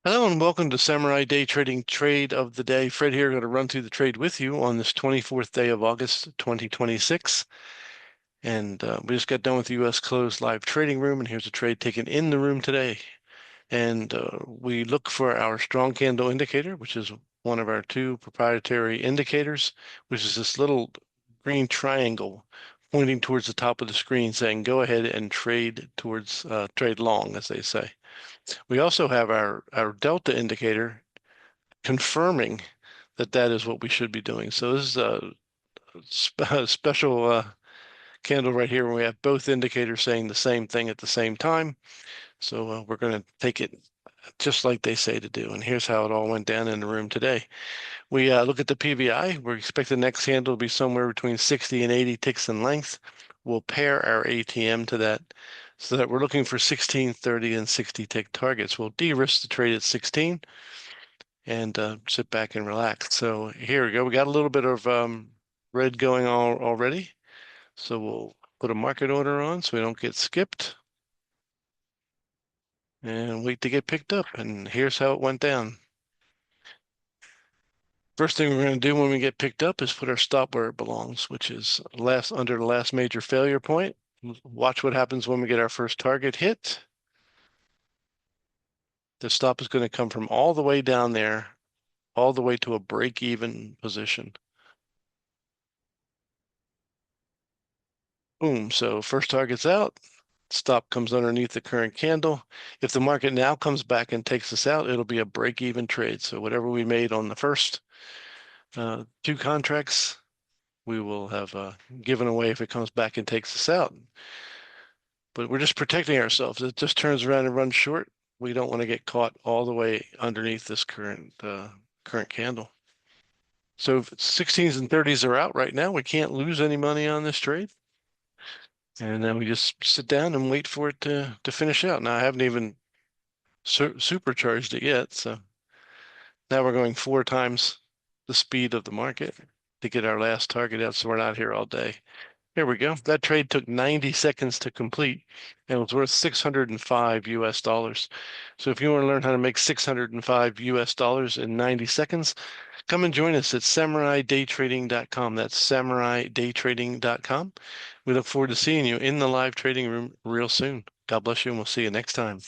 Hello and welcome to Samurai Day Trading Trade of the Day. Fred here, going to run through the trade with you on this 24th day of August 2026. And we just got done with the U.S. closed live trading room, and here's a trade taken in the room today. And we look for our strong candle indicator, which is one of our two proprietary indicators, which is this little green triangle pointing towards the top of the screen saying, go ahead and trade towards trade long, as they say. We also have our delta indicator confirming that that is what we should be doing. So this is a special candle right here where we have both indicators saying the same thing at the same time. So we're going to take it just like they say to do. And here's how it all went down in the room today. We look at the PVI. We expect the next candle to be somewhere between 60 and 80 ticks in length. We'll pair our ATM to that so that we're looking for 16, 30, and 60 tick targets. We'll de-risk the trade at 16 and sit back and relax. So here we go. We got a little bit of red going on already. So we'll put a market order on so we don't get skipped and wait to get picked up. And here's how it went down. First thing we're going to do when we get picked up is put our stop where it belongs, which is under the last major failure point. Watch what happens when we get our first target hit. The stop is going to come from all the way down there, all the way to a break-even position. Boom. So first target's out. Stop comes underneath the current candle. If the market now comes back and takes us out, it'll be a break-even trade. So whatever we made on the first two contracts, we will have given away if it comes back and takes us out. But we're just protecting ourselves. It just turns around and runs short. We don't want to get caught all the way underneath this current candle. So if 16s and 30s are out right now, we can't lose any money on this trade. And then we just sit down and wait for it to finish out. Now I haven't even supercharged it yet, so now we're going 4 times the speed of the market to get our last target out, so we're not here all day. Here we go. That trade took 90 seconds to complete and was worth 605 US dollars. So if you want to learn how to make 605 US dollars in 90 seconds, come and join us at samuraidaytrading.com. That's samuraidaytrading.com. We look forward to seeing you in the live trading room real soon. God bless you, and we'll see you next time.